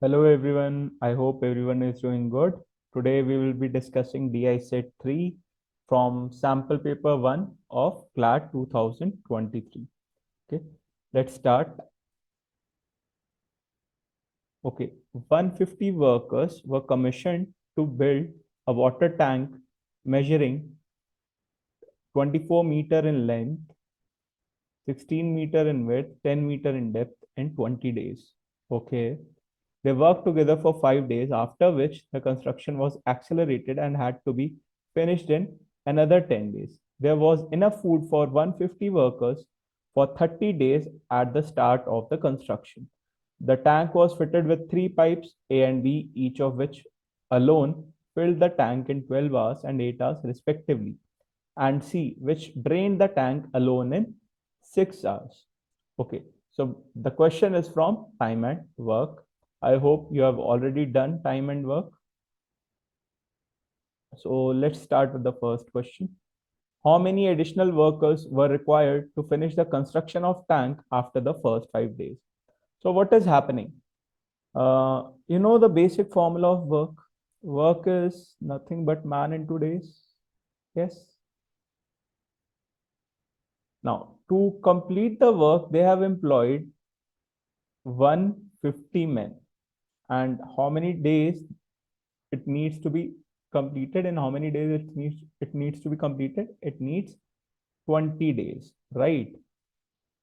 Hello everyone, I hope everyone is doing good. Today we will be discussing DI set 3 from sample paper 1 of CLAT 2023. Okay, let's start. Okay, 150 workers were commissioned to build a water tank measuring 24-meter in length, 16-meter in width, 10-meter in depth in 20 days. Okay, they worked together for 5 days, after which the construction was accelerated and had to be finished in another 10 days. There was enough food for 150 workers for 30 days at the start of the construction. The tank was fitted with three pipes, A and B, each of which alone filled the tank in 12 hours and 8 hours respectively, and C, which drained the tank alone in 6 hours. Okay, so the question is from time and work. I hope you have already done time and work. So let's start with the first question. How many additional workers were required to finish the construction of tank after the first 5 days? So what is happening? You know the basic formula of work. Work is nothing but man in 2 days. Yes. Now, to complete the work, they have employed 150 men. And how many days it needs to be completed, and how many days it needs to be completed? It needs 20 days, right?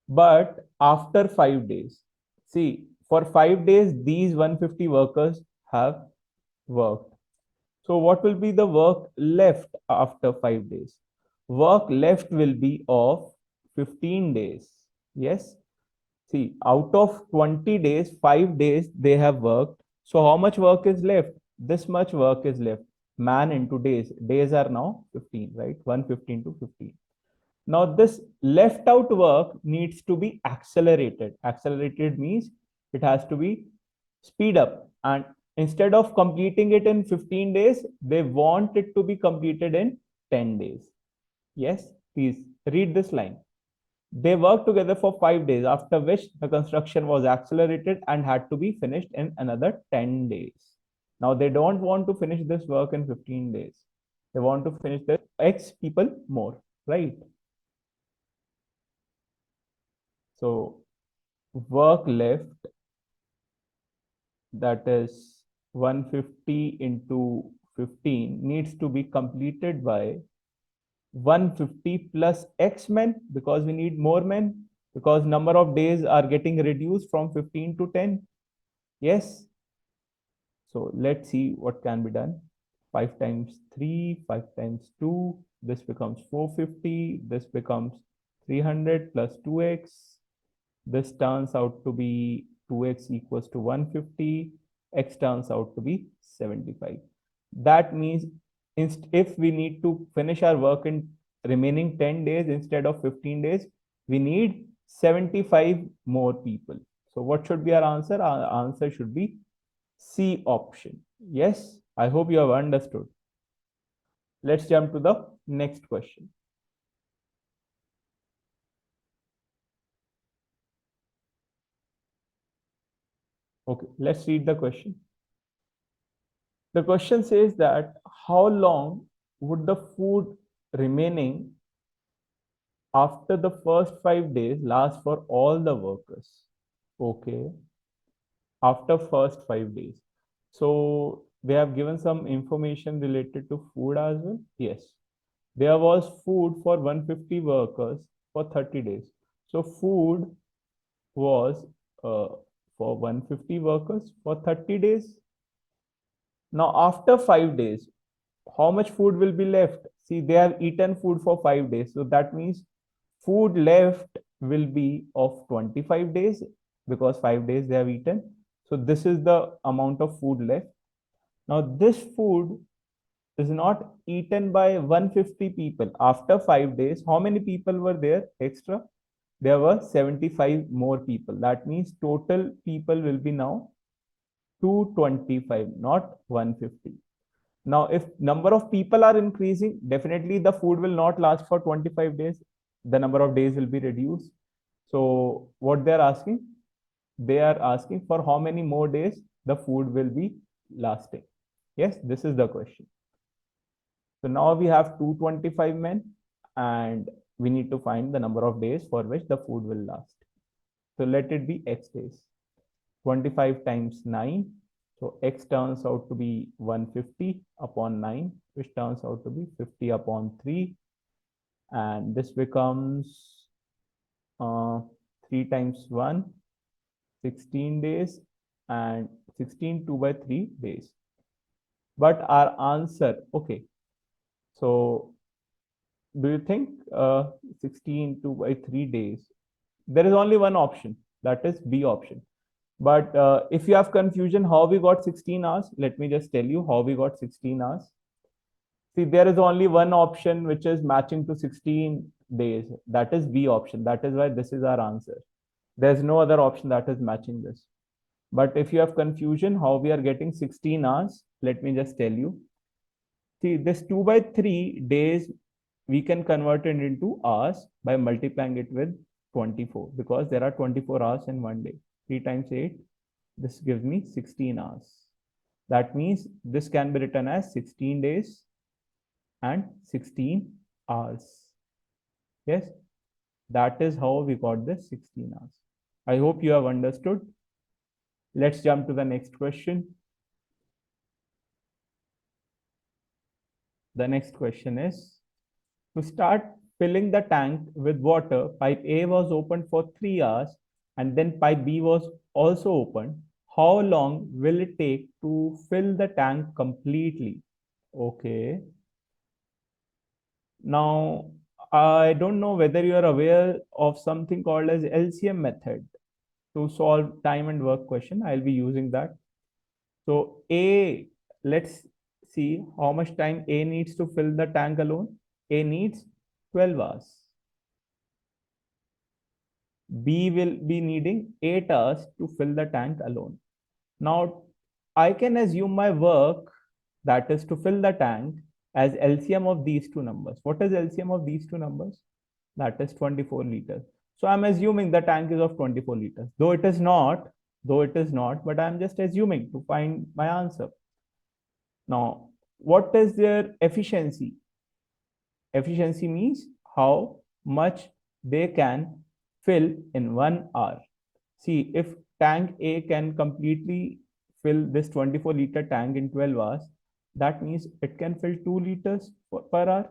But after 5 days, see, for 5 days, these 150 workers have worked. So what will be the work left after 5 days? Work left will be of 15 days. Yes. See, out of 20 days, 5 days they have worked. So how much work is left? This much work is left. Man into days. Days are now 15, right? 115 to 15. Now this left out work needs to be accelerated. Accelerated means it has to be speed up. And instead of completing it in 15 days, they want it to be completed in 10 days. Yes, please read this line. They worked together for 5 days, after which the construction was accelerated and had to be finished in another 10 days. Now, they don't want to finish this work in 15 days. They want to finish this X people more, right? So, work left, that is 150 into 15, needs to be completed by 150 plus X men, because we need more men, because number of days are getting reduced from 15 to 10. Yes. So let's see what can be done. 5 times 3, 5 times 2, this becomes 450, this becomes 300 plus 2x. This turns out to be 2x equals to 150, x turns out to be 75. That means if we need to finish our work in remaining 10 days instead of 15 days, we need 75 more people. So what should be our answer? Our answer should be C option. Yes, I hope you have understood. Let's jump to the next question. Okay, let's read the question. The question says that how long would the food remaining after the first 5 days last for all the workers? Okay, after first 5 days. So they have given some information related to food as well. Yes, there was food for 150 workers for 30 days. So food was for 150 workers for 30 days. Now after 5 days, how much food will be left? See, they have eaten food for 5 days. So that means food left will be of 25 days, because 5 days they have eaten. So this is the amount of food left. Now this food is not eaten by 150 people. After 5 days, how many people were there extra? There were 75 more people. That means total people will be now 225, not 150. Now, if number of people are increasing, definitely the food will not last for 25 days. The number of days will be reduced. So what they're asking? They are asking for how many more days the food will be lasting? Yes, this is the question. So now we have 225 men and we need to find the number of days for which the food will last. So let it be X days. 25 times 9. So X turns out to be 150 upon 9, which turns out to be 50 upon 3. And this becomes 3 times 1, 16 days, and 16 2 by 3 days. But our answer, okay. So do you think 16 2 by 3 days? There is only one option, that is B option. But if you have confusion how we got 16 hours, let me just tell you how we got 16 hours. See, there is only one option which is matching to 16 days. That is B option. That is why this is our answer. There's no other option that is matching this. But if you have confusion how we are getting 16 hours, let me just tell you. See, this 2 by 3 days, we can convert it into hours by multiplying it with 24 because there are 24 hours in one day. 3 times 8, this gives me 16 hours. That means this can be written as 16 days and 16 hours. Yes, that is how we got this 16 hours. I hope you have understood. Let's jump to the next question. The next question is, to start filling the tank with water, pipe A was opened for 3 hours and then pipe B was also opened. How long will it take to fill the tank completely? Okay. Now, I don't know whether you are aware of something called as LCM method to solve time and work question. I'll be using that. So A, let's see how much time A needs to fill the tank alone. A needs 12 hours. B will be needing 8 hours to fill the tank alone. Now, I can assume my work, that is to fill the tank, as LCM of these two numbers. What is LCM of these two numbers? That is 24 liters. So I'm assuming the tank is of 24 liters, though it is not, but I'm just assuming to find my answer. Now, what is their efficiency? Efficiency means how much they can fill in 1 hour. See, if tank A can completely fill this 24 liter tank in 12 hours, that means it can fill 2 liters per hour.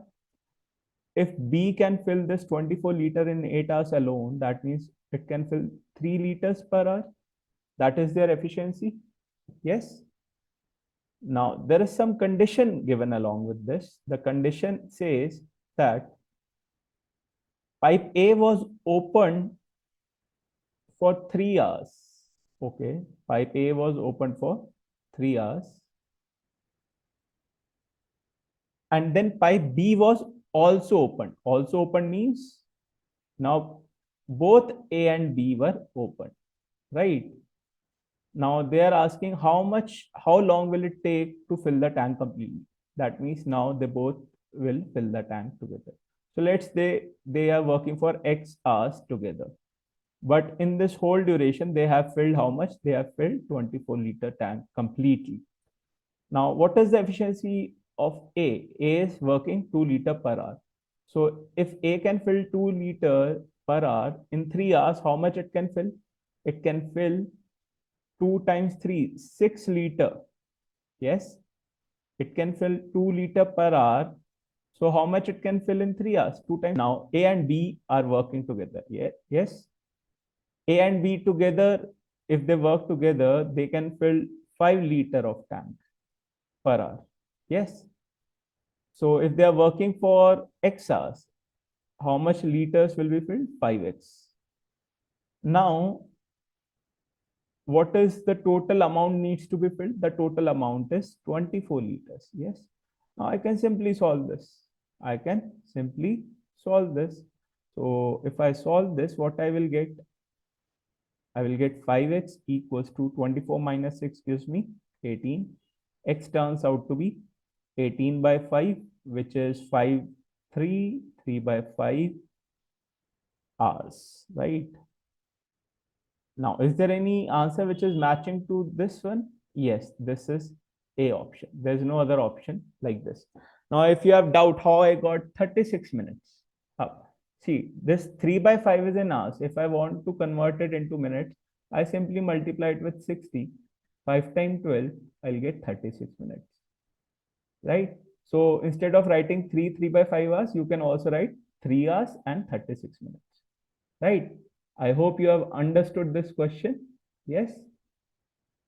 If B can fill this 24 liter in 8 hours alone, that means it can fill 3 liters per hour. That is their efficiency. Yes. Now, there is some condition given along with this. The condition says that pipe A was opened for 3 hours. Okay, pipe A was opened for 3 hours. And then pipe B was also opened. Also opened means now both A and B were open, right? Now they are asking how long will it take to fill the tank completely? That means now they both will fill the tank together. So let's say they are working for X hours together. But in this whole duration, they have filled how much? They have filled 24 liter tank completely. Now, what is the efficiency of A? A is working 2 liter per hour. So if A can fill 2 liter per hour in 3 hours, how much it can fill? It can fill 2 times 3, 6 liter. Yes, it can fill 2 liter per hour. So how much it can fill in 3 hours? 2 times. Now A and B are working together. Yeah, yes. A and B together, if they work together, they can fill 5 liter of tank per hour. Yes. So if they are working for X hours, how much liters will be filled? 5x. Now, what is the total amount needs to be filled? The total amount is 24 liters. Yes. Now I can simply solve this. I can simply solve this. So if I solve this, what I will get? I will get 5x equals to 24 minus 6 gives me 18. X turns out to be 18 by 5, which is 3 by 5 hours, right? Now, is there any answer which is matching to this one? Yes, this is A option. There's no other option like this. Now, if you have doubt how I got 36 minutes, uh, see, this 3 by 5 is in hours. If I want to convert it into minutes, I simply multiply it with 60. 5 times 12, I'll get 36 minutes, right? So instead of writing 3 by 5 hours, you can also write 3 hours and 36 minutes, right? I hope you have understood this question. Yes.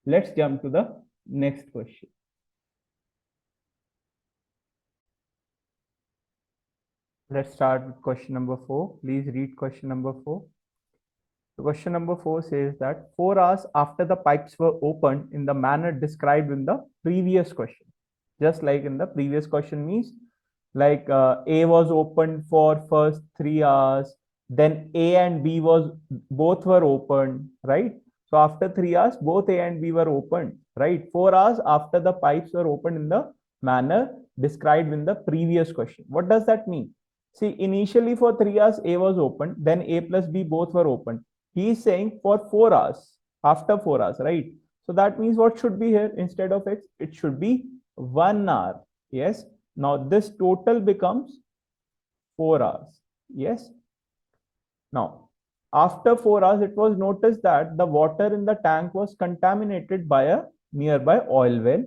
Let's jump to the next question. Let's start with question number 4. Please read question number 4. So question number 4 says that 4 hours after the pipes were opened in the manner described in the previous question. Just like in the previous question means like A was opened for first 3 hours, then A and B was both were opened, right? So after 3 hours, both A and B were opened, right? 4 hours after the pipes were opened in the manner described in the previous question. What does that mean? See, initially for 3 hours, A was opened, then A plus B both were opened. He is saying for 4 hours, after 4 hours, right? So that means what should be here instead of X? It should be 1 hour. Yes. Now this total becomes 4 hours. Yes. Now, after 4 hours, it was noticed that the water in the tank was contaminated by a nearby oil well.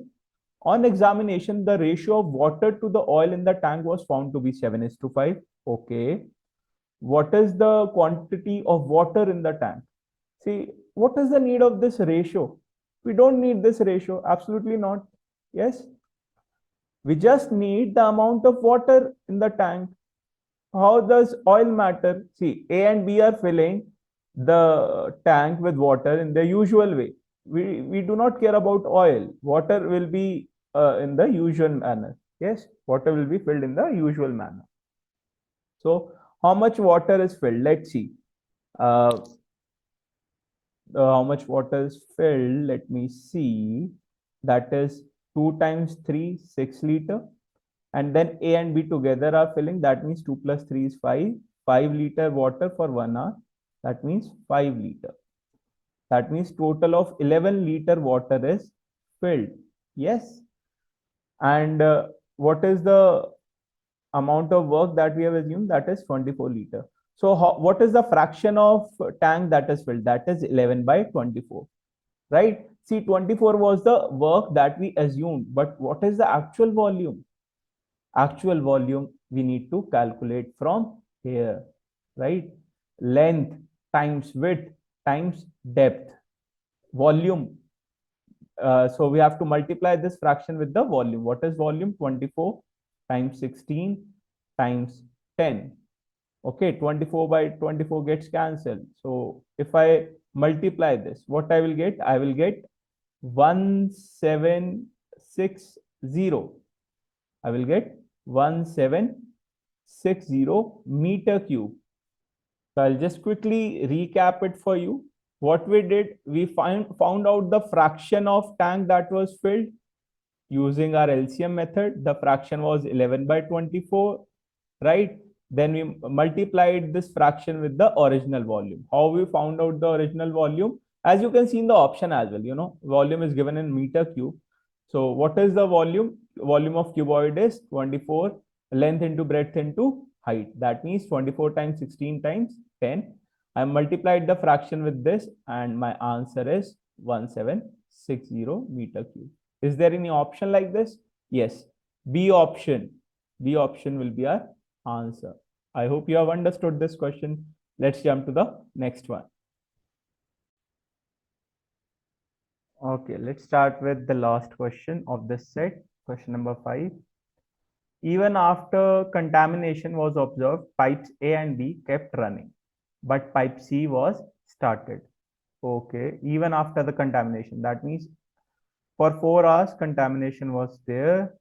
On examination, the ratio of water to the oil in the tank was found to be 7:5. Okay. What is the quantity of water in the tank? See, what is the need of this ratio? We don't need this ratio. Absolutely not. Yes. We just need the amount of water in the tank. How does oil matter? See, A and B are filling the tank with water in the usual way. We do not care about oil. Water will be in the usual manner. Yes, water will be filled in the usual manner. So, how much water is filled? Let's see. Uh, how much water is filled? Let me see. That is 2 times 3, 6 liter. And then A and B together are filling. That means 2 plus 3 is 5. 5 liter water for 1 hour. That means 5 liter. That means total of 11 liter water is filled. Yes. And what is the amount of work that we have assumed? That is 24 liter. So what is the fraction of tank that is filled? That is 11 by 24, right? See, 24 was the work that we assumed, but what is the actual volume? Actual volume we need to calculate from here, right? Length times width times depth, volume. So we have to multiply this fraction with the volume. What is volume? 24 times 16 times 10. Okay, 24 by 24 gets cancelled. So if I multiply this, what I will get? I will get 1760. I will get 1760 meter cube. So I'll just quickly recap it for you. What we did, we found out the fraction of tank that was filled using our LCM method. The fraction was 11 by 24, right? Then we multiplied this fraction with the original volume. How we found out the original volume? As you can see in the option as well, volume is given in meter cube. So what is the volume? Volume of cuboid is 24, length into breadth into height. That means 24 times 16 times 10. I multiplied the fraction with this and my answer is 1760 meter cube. Is there any option like this? Yes. B option. B option will be our answer. I hope you have understood this question. Let's jump to the next one. Okay, let's start with the last question of this set, question number 5. Even after contamination was observed, pipes A and B kept running, but pipe C was started. Okay, even after the contamination, that means for 4 hours contamination was there,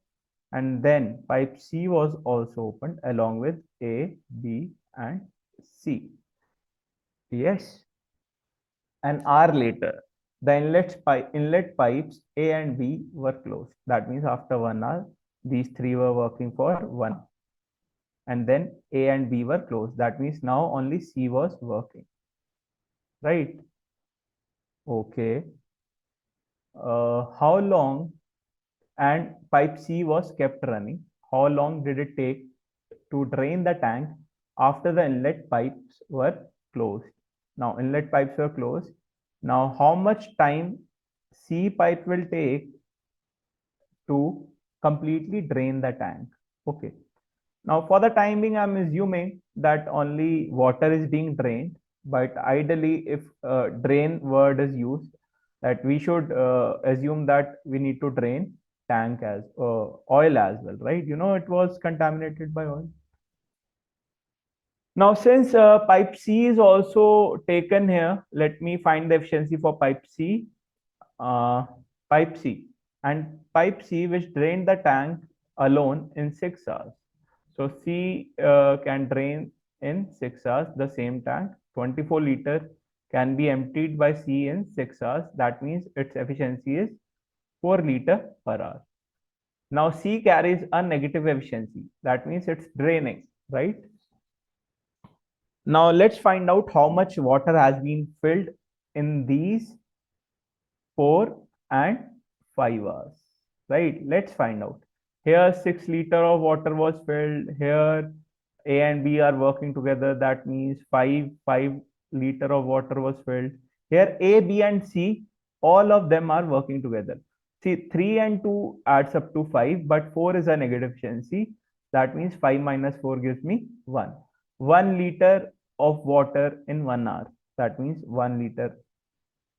and then pipe C was also opened along with A, B, and C. Yes. An hour later, the inlet pipes A and B were closed. That means after 1 hour, these three were working for 1 hour. And then A and B were closed. That means now only C was working. Right? Okay. how long, and pipe C was kept running. How long did it take to drain the tank after the inlet pipes were closed? Now, inlet pipes were closed. Now, how much time C pipe will take to completely drain the tank? Okay. Now, for the time being, I'm assuming that only water is being drained. But ideally, if drain word is used, that we should assume that we need to drain tank as oil as well, right? It was contaminated by oil. Now, since pipe C is also taken here, let me find the efficiency for pipe C. Uh, Pipe C, and pipe C which drained the tank alone in 6 hours. So C can drain in 6 hours the same tank. 24 liter can be emptied by C in 6 hours. That means its efficiency is 4 liter per hour. Now C carries a negative efficiency. That means it's draining, right? Now let's find out how much water has been filled in these 4 and 5 hours, right? Let's find out. Here 6 liter of water was filled. Here A and B are working together. That means 5 liter of water was filled. Here A, B and C, all of them are working together. See, 3 and 2 adds up to 5, but 4 is a negative efficiency. That means 5 minus 4 gives me 1. 1 liter of water in 1 hour. That means 1 liter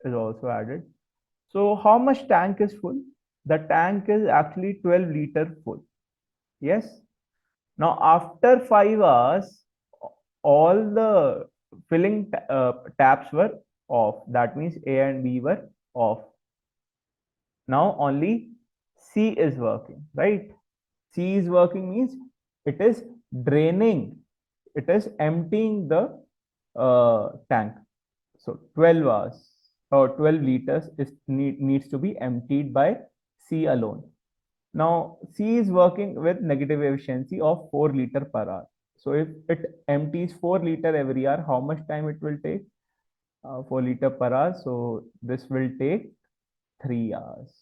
is also added. So how much tank is full? The tank is actually 12 liter full. Yes. Now after 5 hours, all the filling taps were off. That means A and B were off. Now only C is working, right? C is working means it is draining. It is emptying the tank. So 12 hours or 12 liters needs to be emptied by C alone. Now C is working with negative efficiency of 4 liter per hour. So if it empties 4 liter every hour, how much time it will take? 4 liter per hour. So this will take 3 hours.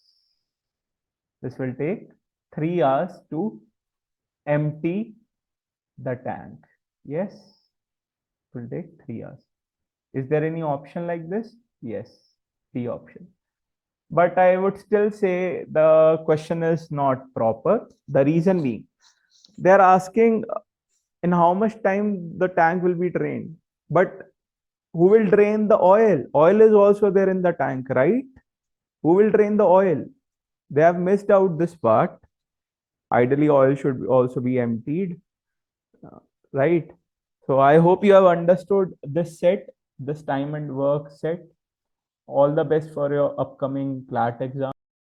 This will take 3 hours to empty the tank. Yes, it will take 3 hours. Is there any option like this? Yes, D option. But I would still say the question is not proper. The reason being, they're asking in how much time the tank will be drained. But who will drain the oil? Oil is also there in the tank, right? Who will drain the oil? They have missed out this part. Ideally, oil should also be emptied, right? So I hope you have understood this set, this time and work set. All the best for your upcoming CLAT exam.